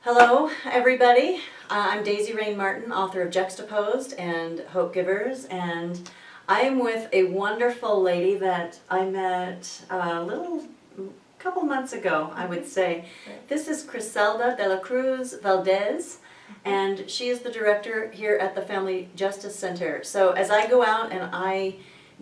Hello, everybody. I'm Daisy Rain Martin, author of Juxtaposed and Hope Givers, and I am with a wonderful lady that I met a couple months ago, I would say. This is Criselda de la Cruz Valdez, and she is the director here at the Family Justice Center. So as I go out and I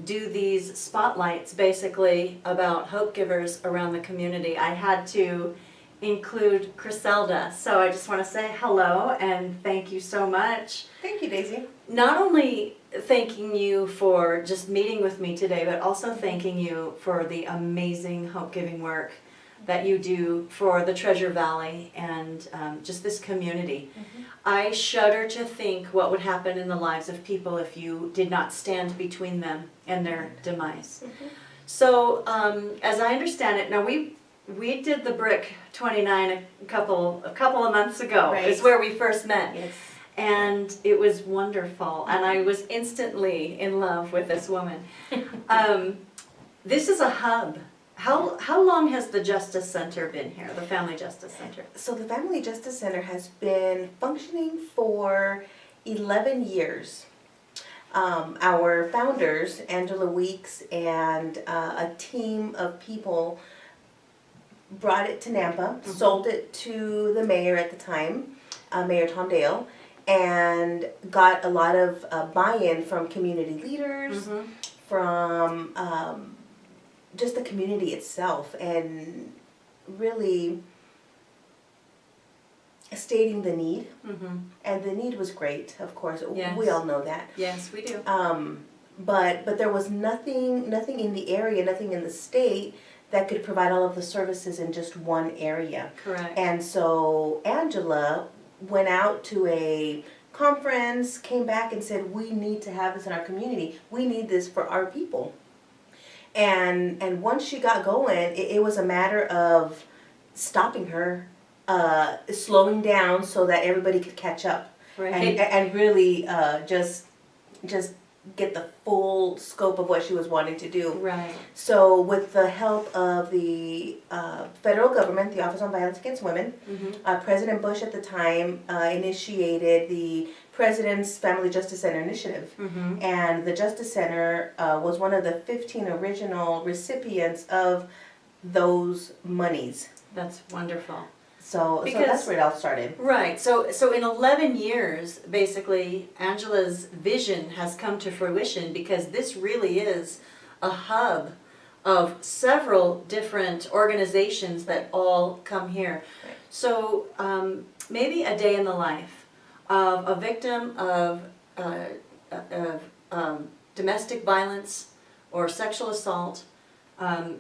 do these spotlights basically about hope givers around the community, I had to include Criselda. So I just want to say hello and thank you so much. Thank you, Daisy. Not only thanking you for just meeting with me today, but also thanking you for the amazing hope-giving work that you do for the Treasure Valley and just this community. I shudder to think what would happen in the lives of people if you did not stand between them and their demise. So as I understand it, now we did the Brick 29 a couple of months ago. Right. Is where we first met. Yes. And it was wonderful, and I was instantly in love with this woman. This is a hub. How long has the Justice Center been here, the Family Justice Center? So the Family Justice Center has been functioning for 11 years. Our founders, Angela Weeks, and a team of people brought it to Nampa, sold it to the mayor at the time, Mayor Tom Dale, and got a lot of buy-in from community leaders, from just the community itself, and really stating the need. And the need was great, of course. Yes. We all know that. Yes, we do. But there was nothing in the area, nothing in the state that could provide all of the services in just one area. Correct. And so Angela went out to a conference, came back and said, we need to have this in our community. We need this for our people. And once she got going, it was a matter of stopping her, slowing down so that everybody could catch up. Right. And really just get the full scope of what she was wanting to do. Right. So with the help of the federal government, the Office on Violence Against Women, President Bush at the time initiated the President's Family Justice Center Initiative. And the Justice Center was one of the 15 original recipients of those monies. That's wonderful. So that's where it all started. Right. So in 11 years, basically, Angela's vision has come to fruition because this really is a hub of several different organizations that all come here. Right. So maybe a day in the life of a victim of domestic violence or sexual assault. A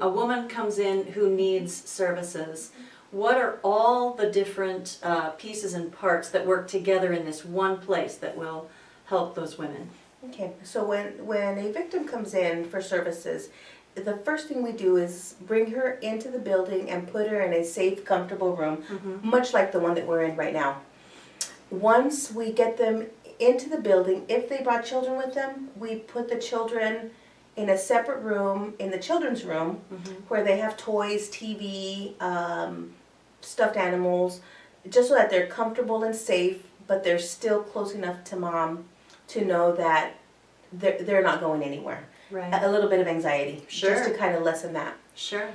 woman comes in who needs services. What are all the different pieces and parts that work together in this one place that will help those women? Okay, so when a victim comes in for services, the first thing we do is bring her into the building and put her in a safe, comfortable room, much like the one that we're in right now. Once we get them into the building, if they brought children with them, we put the children in a separate room, in the children's room, where they have toys, TV, stuffed animals, just so that they're comfortable and safe, but they're still close enough to mom to know that they're not going anywhere. Right. A little bit of anxiety, Sure. just to kind of lessen that. Sure.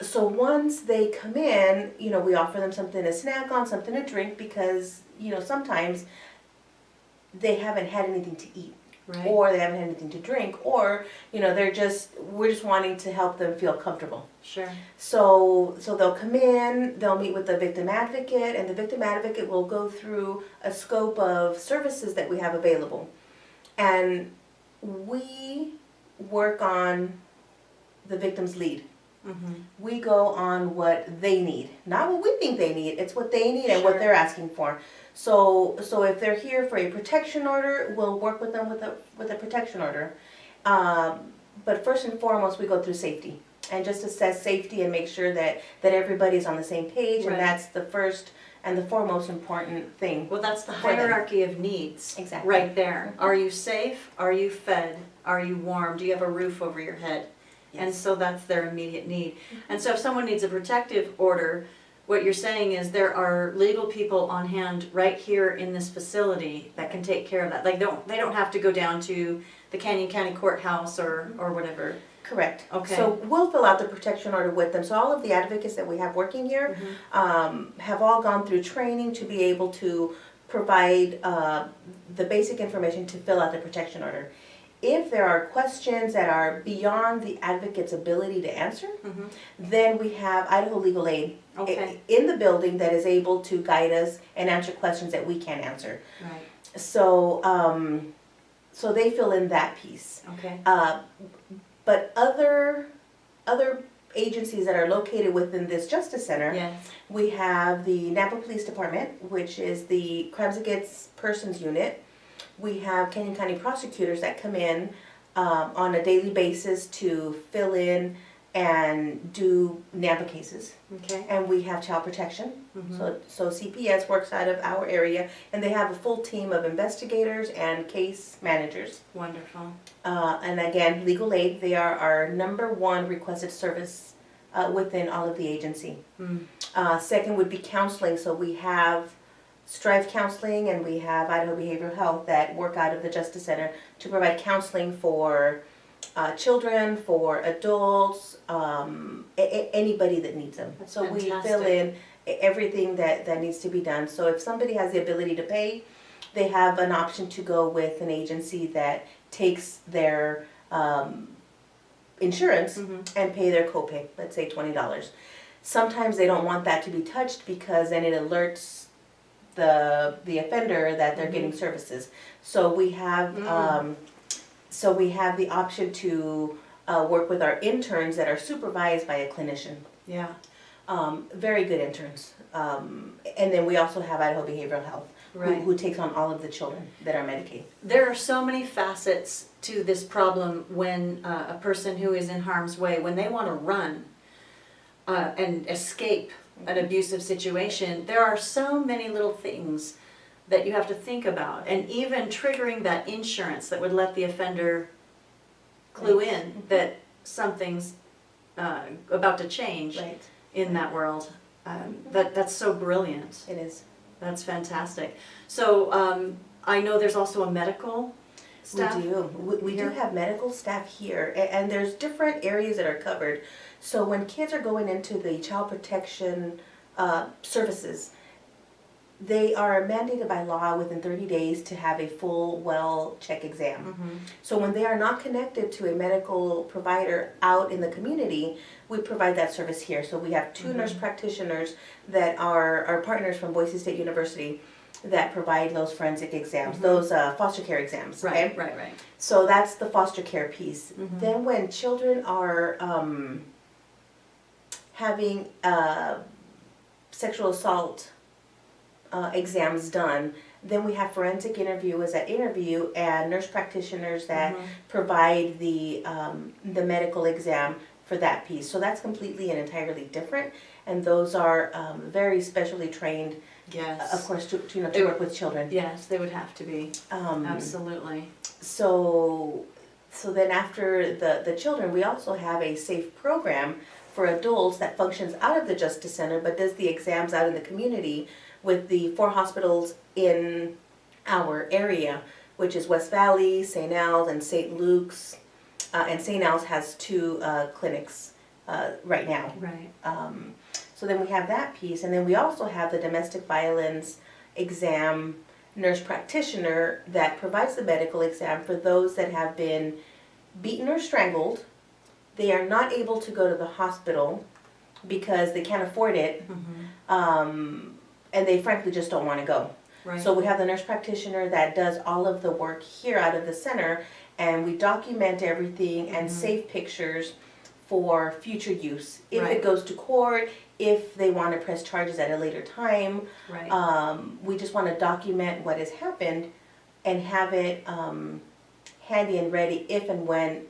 So once they come in, we offer them something to snack on, something to drink, because, sometimes they haven't had anything to eat. Right. Or they haven't had anything to drink, or, we're just wanting to help them feel comfortable. Sure. So they'll come in, they'll meet with the victim advocate, and the victim advocate will go through a scope of services that we have available. And we work on the victim's lead. We go on what they need, not what we think they need. It's what they need and what they're asking for. So if they're here for a protection order, we'll work with them with a protection order. But first and foremost, we go through safety and just assess safety and make sure that everybody's on the same page. Right. And that's the first and the foremost important thing. Well, that's the for them. hierarchy of needs. Exactly. Right there. Are you safe? Are you fed? Are you warm? Do you have a roof over your head? And so that's their immediate need. And so if someone needs a protective order, what you're saying is there are legal people on hand right here in this facility that can take care of that. Like, they don't have to go down to the Canyon County Courthouse or whatever. Correct. Okay. So we'll fill out the protection order with them. So all of the advocates that we have working here have all gone through training to be able to provide the basic information to fill out the protection order. If there are questions that are beyond the advocate's ability to answer, then we have Idaho Legal Aid Okay. in the building that is able to guide us and answer questions that we can't answer. Right. So, so they fill in that piece. Okay. But other agencies that are located within this Justice Center, Yes. we have the Napa Police Department, which is the Crimes Against Persons Unit. We have Canyon County prosecutors that come in on a daily basis to fill in and do Napa cases. Okay. And we have child protection. So CPS works out of our area, and they have a full team of investigators and case managers. Wonderful. And again, legal aid, they are our #1 requested service within all of the agency. Second would be counseling. So we have Strive Counseling and we have Idaho Behavioral Health that work out of the Justice Center to provide counseling for children, for adults, anybody that needs them. That's so fantastic. we fill in everything that needs to be done. So if somebody has the ability to pay, they have an option to go with an agency that takes their insurance and pay their copay, let's say $20. Sometimes they don't want that to be touched because then it alerts the offender that they're getting services. So we have the option to work with our interns that are supervised by a clinician. Yeah. Very good interns. And then we also have Idaho Behavioral Health, Right. who takes on all of the children that are Medicaid. There are so many facets to this problem when a person who is in harm's way, when they want to run and escape an abusive situation, there are so many little things that you have to think about. And even triggering that insurance that would let the offender clue in that something's about to change Right. in that world. That's so brilliant. It is. That's fantastic. So I know there's also a medical staff. We do. We do here? have medical staff here, and there's different areas that are covered. So when kids are going into the child protection services, they are mandated by law within 30 days to have a full well check exam. So when they are not connected to a medical provider out in the community, we provide that service here. So we have 2 nurse practitioners that are our partners from Boise State University that provide those forensic exams, those foster care exams. Okay? Right. So that's the foster care piece. Then when children are having sexual assault exams done, then we have forensic interviewers that interview and nurse practitioners that provide the medical exam for that piece. So that's completely and entirely different, and those are very specially trained. Yes. Of course, to work with children. Yes, they would have to be. Absolutely. So then after the children, we also have a safe program for adults that functions out of the Justice Center but does the exams out in the community with the 4 hospitals in our area, which is West Valley, St. Al's, and St. Luke's. And St. Al's has 2 clinics right now. Right. So then we have that piece, and then we also have the domestic violence exam nurse practitioner that provides the medical exam for those that have been beaten or strangled. They are not able to go to the hospital because they can't afford it, and they frankly just don't want to go. Right. So we have the nurse practitioner that does all of the work here out of the center, and we document everything and save pictures for future use. If Right. it goes to court, if they want to press charges at a later time, Right. we just want to document what has happened and have it handy and ready if and when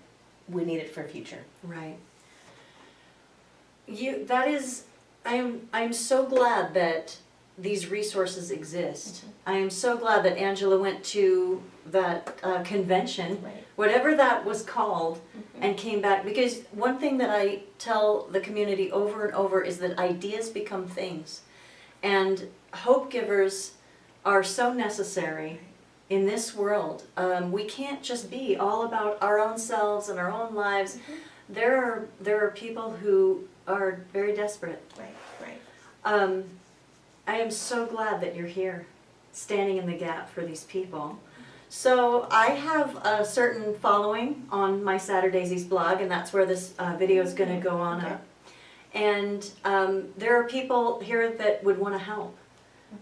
we need it for future. Right. I'm so glad that these resources exist. I am so glad that Angela went to that convention Right. whatever that was called, and came back. Because one thing that I tell the community over and over is that ideas become things. And hope givers are so necessary in this world. We can't just be all about our own selves and our own lives. There are people who are very desperate. Right. I am so glad that you're here, standing in the gap for these people. So I have a certain following on my Saturday's blog, and that's where this video is going to go on up. And there are people here that would want to help,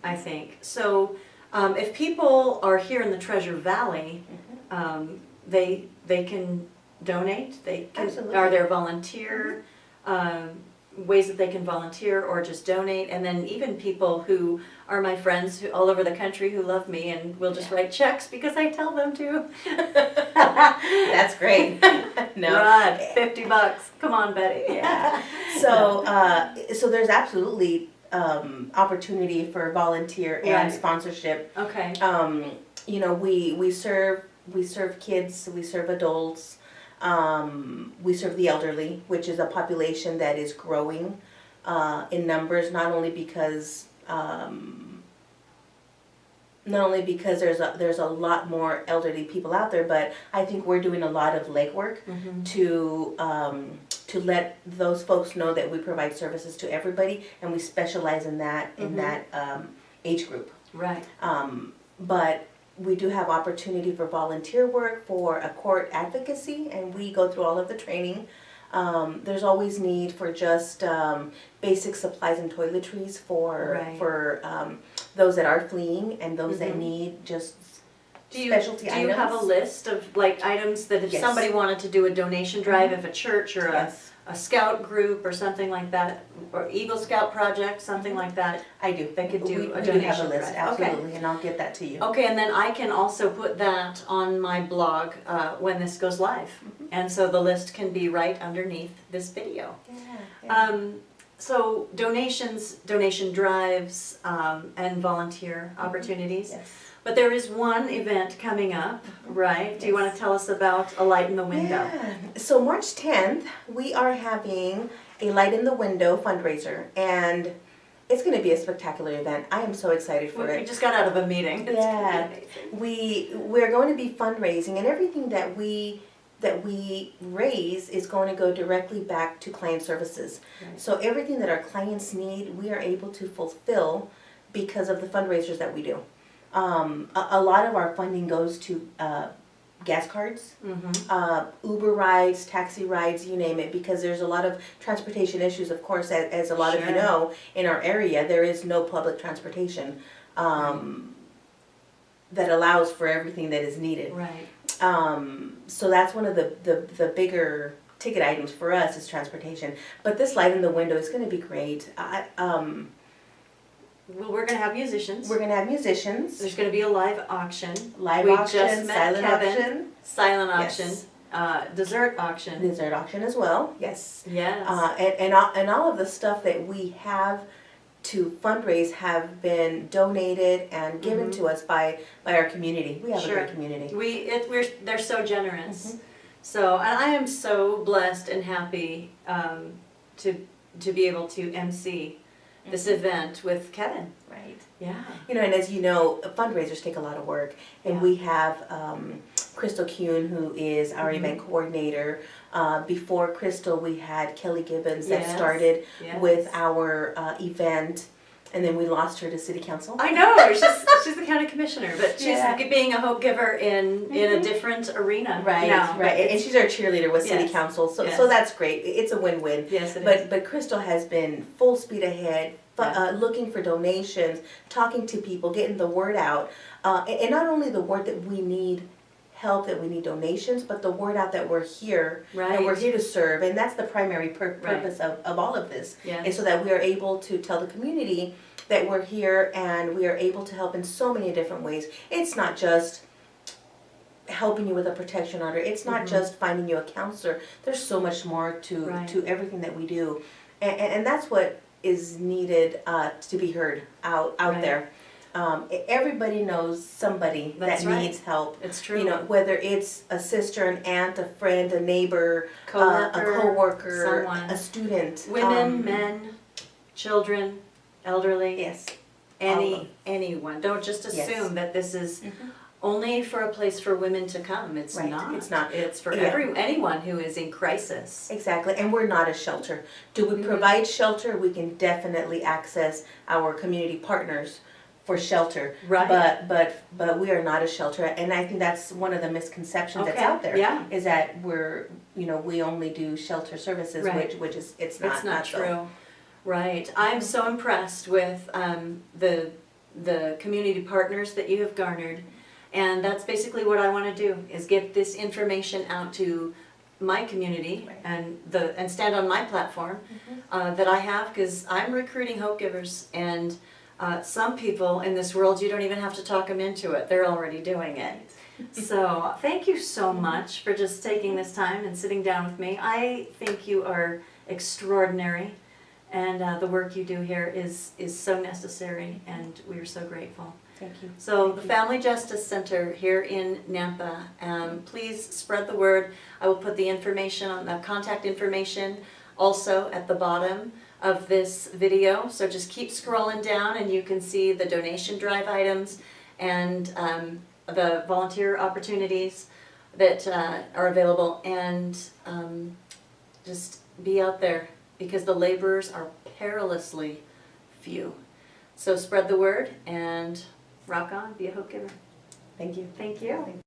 I think. So if people are here in the Treasure Valley, they can donate. They can, are there volunteer ways that they can volunteer or just donate? And then even people who are my friends who, all over the country who love me and will just write checks because I tell them to. That's great. No. Rod, $50. Come on, Betty. Yeah. So so there's absolutely opportunity for volunteer and sponsorship. Okay. You know, we serve kids, we serve adults, we serve the elderly, which is a population that is growing in numbers, not only because there's a lot more elderly people out there, but I think we're doing a lot of legwork to let those folks know that we provide services to everybody, and we specialize in that age group. Right. But we do have opportunity for volunteer work, for a court advocacy, and we go through all of the training. There's always need for just basic supplies and toiletries for those that are fleeing and those that need just specialty items. Do you have a list of like items that if somebody wanted to do a donation drive, if a church or a scout group or something like that, or Eagle Scout project, something like that? I do. They could do a we donation do have a list, drive. absolutely, Okay. and I'll get that to you. Okay, and then I can also put that on my blog when this goes live. And so the list can be right underneath this video. So donations, donation drives, and volunteer opportunities. Yes. But there is one event coming up, right? Do you want to tell us about A Light in the Window? Yeah. So March 10th, we are having a Light in the Window fundraiser, and it's going to be a spectacular event. I am so excited for it. We just got out of a meeting. Yeah, we're going to be fundraising, and everything that we raise is going to go directly back to client services. Right. So everything that our clients need, we are able to fulfill because of the fundraisers that we do. A lot of our funding goes to gas cards, Uber rides, taxi rides, you name it, because there's a lot of transportation issues, of course, as a lot of you know, in our area, there is no public transportation that allows for everything that is needed. Right. So that's one of the bigger ticket items for us is transportation. But this Light in the Window is going to be great. Well, we're going to have musicians. We're going to have musicians. There's going to be a live auction. Live we auction, just met silent Kevin. auction. Silent auction. Yes. Dessert auction. Dessert auction as well. Yes. Yes. And all of the stuff that we have to fundraise have been donated and given to us by our community. We have a great community. They're so generous. So, and I am so blessed and happy to be able to MC this event with Kevin. Right. Yeah. You know, and as you know, fundraisers take a lot of work, and we have Crystal Kuhn, who is our event coordinator. Before Crystal, we had Kelly Gibbons that started with our event, and then we lost her to City Council. I know, she's the county commissioner, but she's being a hope giver in a different arena. Right, now. right, and she's our cheerleader with City Council, so that's great. It's a win-win. Yes, it is. But Crystal has been full speed ahead, looking for donations, talking to people, getting the word out, and not only the word that we need help, that we need donations, but the word out that we're here and we're here to serve, and that's the primary purpose of all of this, and so that we are able to tell the community that we're here and we are able to help in so many different ways. It's not just helping you with a protection order, it's not just finding you a counselor. There's so much more to everything that we do, and that's what is needed to be heard out there. Everybody knows somebody That's that right. needs help. It's true. You know, whether it's a sister, an aunt, a friend, a neighbor, Coworker, a coworker, someone. a student. Women, men, children, elderly, Yes. All of them. anyone. Don't just Yes. assume that this is Mhm. only for a place for women to come. It's Right, not. it's not. It's for Yeah. anyone who is in crisis. Exactly, and we're not a shelter. Do we Mhm. provide shelter? We can definitely access our community partners for shelter. Right. But we are not a shelter, and I think that's one of the misconceptions that's Okay, out there. yeah. Is that we only do shelter services, Right. which is it's not. It's not so. true. Right. I'm so impressed with the community partners that you have garnered. And that's basically what I want to do, is get this information out to my community Right. and stand on my platform that I have, because I'm recruiting hope givers, and some people in this world, you don't even have to talk them into it. They're already doing it. So thank you so much for just taking this time and sitting down with me. I think you are extraordinary, and the work you do here is so necessary, and we are so grateful. Thank you. So the Family Justice Center here in Nampa, please spread the word. I will put the information on the contact information also at the bottom of this video. So just keep scrolling down and you can see the donation drive items and the volunteer opportunities that are available, and just be out there, because the laborers are perilously few. So spread the word and rock on, be a hope giver. Thank you. Thank you.